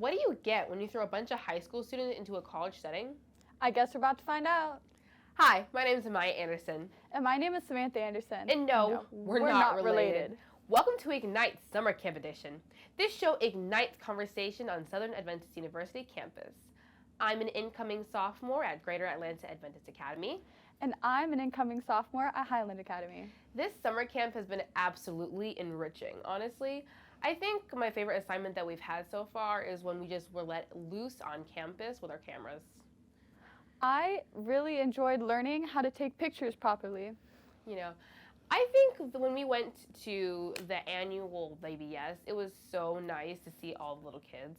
What do you get when you throw a bunch of high school students into a college setting? I guess we're about to find out. Hi, my name is Maya Anderson. And my name is Samantha Anderson. And no, we're not related. Welcome to Ignite's Summer Camp Edition. This show ignites conversation on Southern Adventist University campus. I'm an incoming sophomore at Greater Atlanta Adventist Academy. And I'm an incoming sophomore at Highland Academy. This summer camp has been absolutely enriching, honestly. I think my favorite assignment that we've had so far is when we just were let loose on campus with our cameras. I really enjoyed learning how to take pictures properly. You know, I think when we went to the annual VBS, it was so nice to see all the little kids.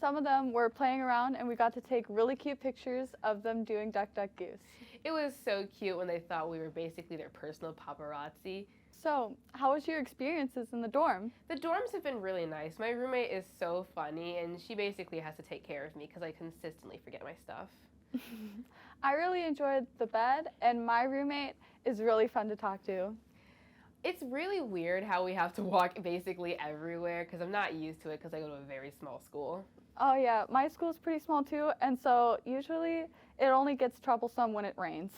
Some of them were playing around and we got to take really cute pictures of them doing Duck Duck Goose. It was so cute when they thought we were basically their personal paparazzi. So, how was your experiences in the dorm? The dorms have been really nice. My roommate is so funny and she basically has to take care of me because I consistently forget my stuff. I really enjoyed the bed, and my roommate is really fun to talk to. It's really weird how we have to walk basically everywhere because I'm not used to it because I go to a very small school. Oh yeah, my school's pretty small too, and so usually it only gets troublesome when it rains.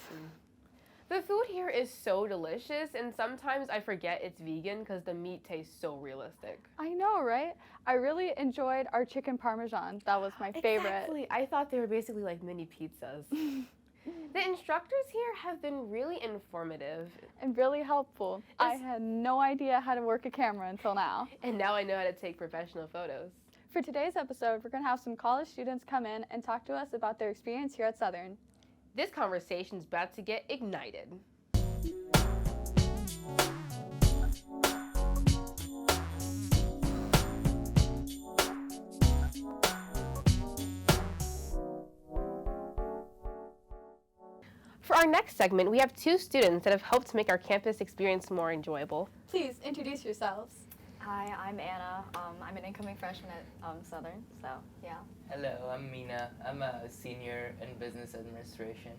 The food here is so delicious, and sometimes I forget it's vegan because the meat tastes so realistic. I know, right? I really enjoyed our chicken parmesan. That was my favorite. Exactly. I thought they were basically like mini pizzas. The instructors here have been really informative. And really helpful. I had no idea how to work a camera until now. And now I know how to take professional photos. For today's episode, we're going to have some college students come in and talk to us about their experience here at Southern. This conversation's about to get ignited. For our next segment, we have two students that have helped make our campus experience more enjoyable. Please introduce yourselves. Hi, I'm Anna. I'm an incoming freshman at Southern, so yeah. Hello, I'm Mina. I'm a senior in business administration.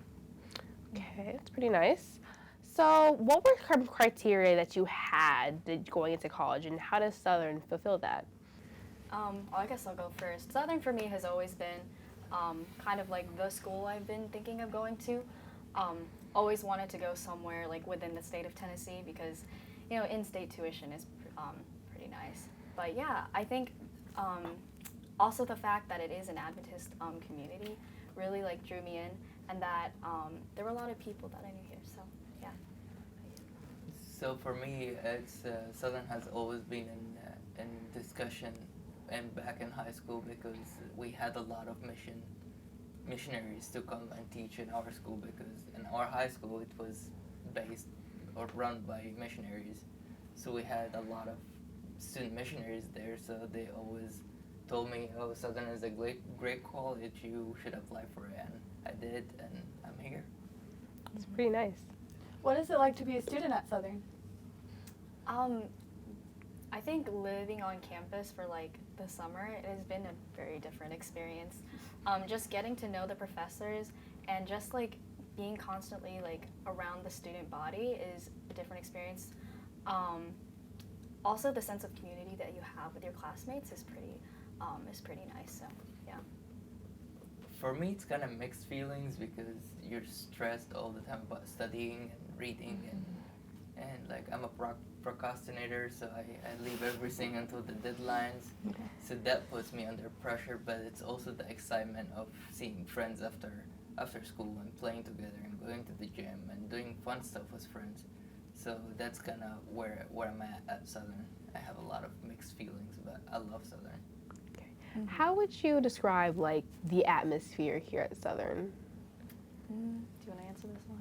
Okay, that's pretty nice. So what were some criteria that you had going into college, and how does Southern fulfill that? Well, I guess I'll go first. Southern for me has always been kind of like the school I've been thinking of going to. Always wanted to go somewhere like within the state of Tennessee because, you know, in-state tuition is pretty nice. But yeah, I think also the fact that it is an Adventist community really like drew me in, and that there were a lot of people that I knew here. So yeah. So for me, it's Southern has always been in discussion and back in high school because we had a lot of missionaries to come and teach in our school, because in our high school it was based or run by missionaries. So we had a lot of student missionaries there, so they always told me, oh, Southern is a great college, you should apply for it, and I did, and I'm here. It's pretty nice. What is it like to be a student at Southern? I think living on campus for like the summer, it has been a very different experience. Just getting to know the professors and just like being constantly like around the student body is a different experience. Also, the sense of community that you have with your classmates is pretty nice. So yeah. For me, it's kind of mixed feelings because you're stressed all the time about studying and reading, and like I'm a procrastinator, so I leave everything until the deadlines. So that puts me under pressure, but it's also the excitement of seeing friends after school and playing together and going to the gym and doing fun stuff with friends. So that's kind of where I'm at Southern. I have a lot of mixed feelings, but I love Southern. Okay. Mm-hmm. How would you describe like the atmosphere here at Southern? Do you want to answer this one?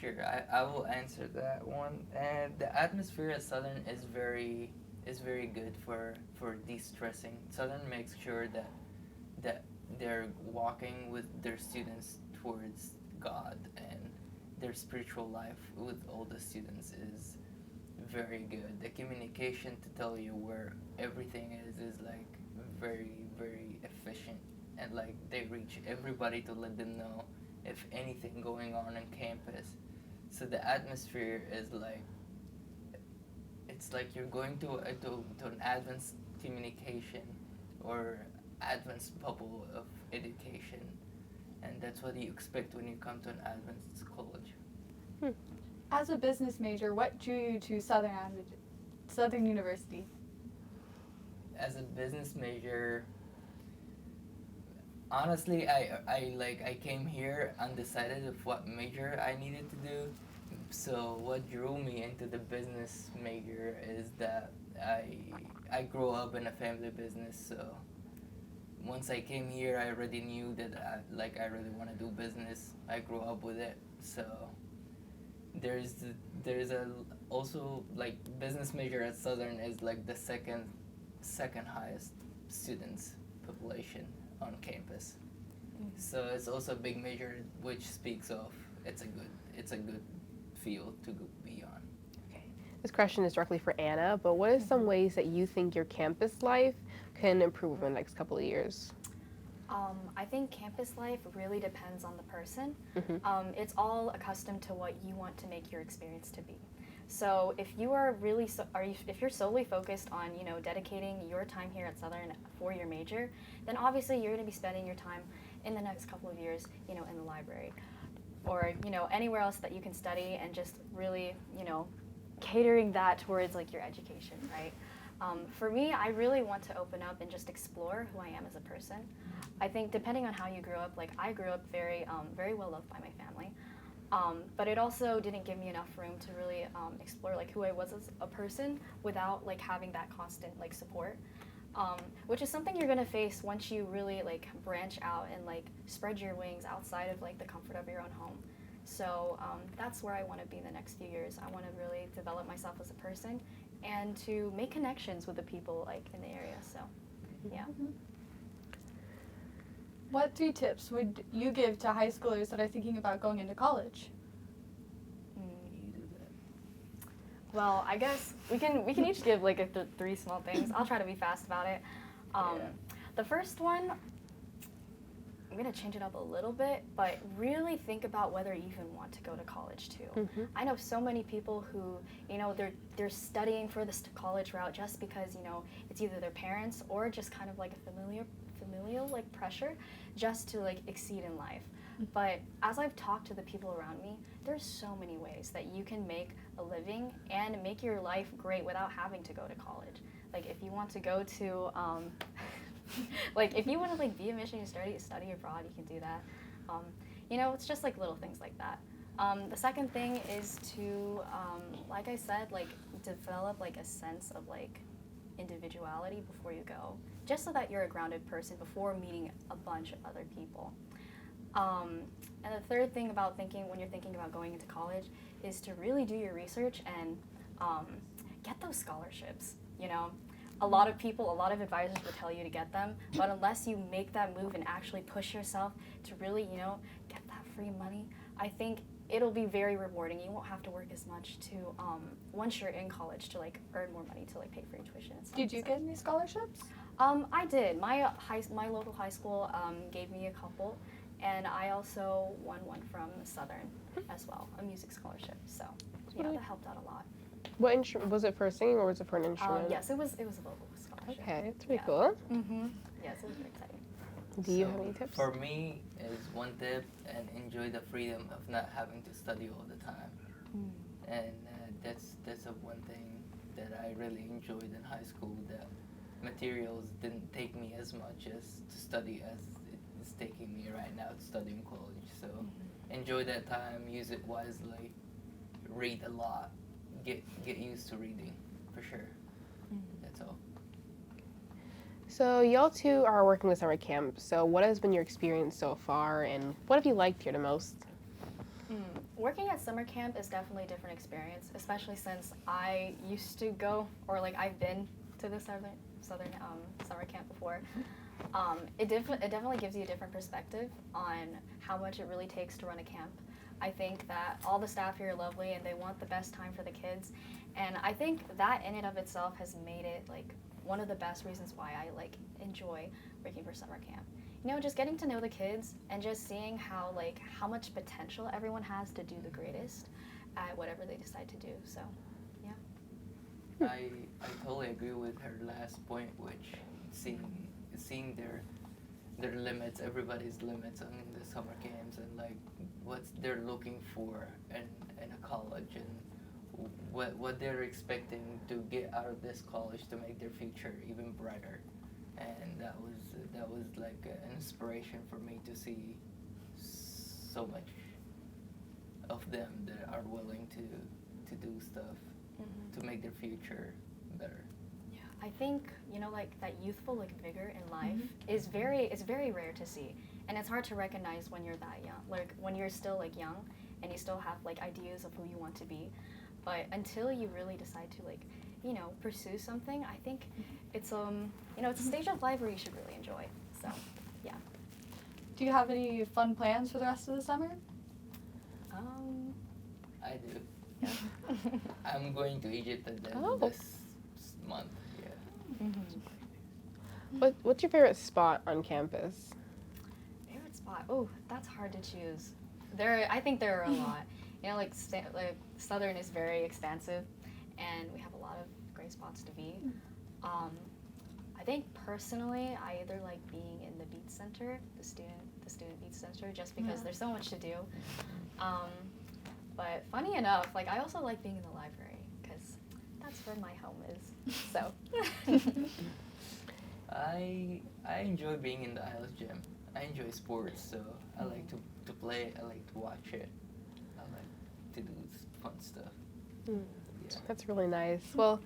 Sure, I will answer that one. And the atmosphere at Southern is very good for de-stressing. Southern makes sure that they're walking with their students towards God, and their spiritual life with all the students is very good. The communication to tell you where everything is like very efficient, and like they reach everybody to let them know if anything going on campus. So the atmosphere is like, it's like you're going to an advanced communication or advanced bubble of education, and that's what you expect when you come to an advanced college. As a business major, what drew you to Southern University? As a business major, honestly, I came here undecided of what major I needed to do. So what drew me into the business major is that I grew up in a family business. So once I came here, I already knew that I really want to do business. I grew up with it. So there's a also like business major at Southern is like the second highest students population on campus. So it's also a big major, which speaks of it's a good field to be on. Okay. This question is directly for Anna, but what are some ways that you think your campus life can improve in the next couple of years? I think campus life really depends on the person. Mm-hmm. It's all accustomed to what you want to make your experience to be. So if you are really, if you're solely focused on, dedicating your time here at Southern for your major, then obviously you're going to be spending your time in the next couple of years, in the library, or anywhere else that you can study, and just really, catering that towards like your education, right? For me, I really want to open up and just explore who I am as a person. I think depending on how you grew up, like I grew up very, very well loved by my family. But it also didn't give me enough room to really explore like who I was as a person without like having that constant like support, which is something you're gonna face once you really like branch out and like spread your wings outside of like the comfort of your own home. So that's where I want to be in the next few years. I want to really develop myself as a person and to make connections with the people like in the area. So yeah. What 3 tips would you give to high schoolers that are thinking about going into college? You do that. Well, I guess we can each give like 3 small things. I'll try to be fast about it. The first one, I'm gonna change it up a little bit, but really think about whether you even want to go to college too. Mm-hmm. I know so many people who, they're studying for this college route just because it's either their parents or just kind of like a familial like pressure just to like exceed in life. But as I've talked to the people around me, there's so many ways that you can make a living and make your life great without having to go to college. Like if you want to go to like if you want to like be a missionary study abroad, you can do that. It's just like little things like that. The second thing is to like I said, like develop like a sense of like individuality before you go, just so that you're a grounded person before meeting a bunch of other people. And the third thing about when you're thinking about going into college is to really do your research and get those scholarships. A lot of advisors will tell you to get them, but unless you make that move and actually push yourself to really, get that free money, I think it'll be very rewarding. You won't have to work as much to, once you're in college, to like earn more money to like pay for your tuition and stuff. Did you get any scholarships? I did. My local high school gave me a couple, and I also won one from Southern as well, a music scholarship. So yeah, that helped out a lot. What instrument was it for singing or was it for an instrument? Yes, it was a vocal scholarship. Okay, that's pretty Yeah. cool. Yes, it was very exciting. Do you have any tips? For me, is one tip, and enjoy the freedom of not having to study all the time. And that's a one thing that I really enjoyed in high school. That materials didn't take me as much as to study as it's taking me right now to study in college. So enjoy that time, use it wisely, read a lot, get used to reading, for sure. That's all. So y'all two are working with summer camp. So what has been your experience so far, and what have you liked here the most? Working at summer camp is definitely a different experience, especially since I used to go, or like I've been to the southern summer camp before. It definitely gives you a different perspective on how much it really takes to run a camp. I think that all the staff here are lovely and they want the best time for the kids, and I think that in and of itself has made it like one of the best reasons why I like enjoy working for summer camp. Just getting to know the kids and just seeing how much potential everyone has to do the greatest at whatever they decide to do. So, yeah. I totally agree with her last point, which seeing seeing their limits, everybody's limits in the summer camps, and like what they're looking for in a college, and what they're expecting to get out of this college to make their future even brighter. And that was like an inspiration for me to see so much of them that are willing to do stuff to make their future better. Yeah, I think like that youthful like vigor in life is very rare to see, and it's hard to recognize when you're that young, like when you're still like young and you still have like ideas of who you want to be, but until you really decide to like pursue something, I think it's it's a stage of life where you should really enjoy. So yeah. Do you have any fun plans for the rest of the summer? I do. I'm going to Egypt at the end of this month. Yeah. What's your favorite spot on campus? Favorite spot? Oh, that's hard to choose. I think there are a lot. Like Southern is very expansive, and we have a lot of great spots to be. I think personally, I either like being in the Beach Center, the student Beach Center, just because there's so much to do. But funny enough, like I also like being in the library because that's where my home is. So. I enjoy being in the Isles Gym. I enjoy sports, so I like to play. I like to watch it. I like to do fun stuff. Yeah. That's really nice. Well,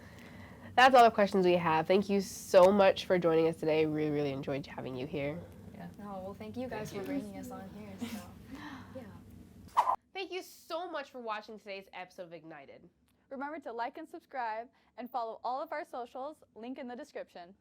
that's all the questions we have. Thank you so much for joining us today. Really, really enjoyed having you here. Yeah. Oh, well, thank you guys for bringing us on here. So, yeah. Thank you so much for watching today's episode of Ignited. Remember to like and subscribe and follow all of our socials, link in the description.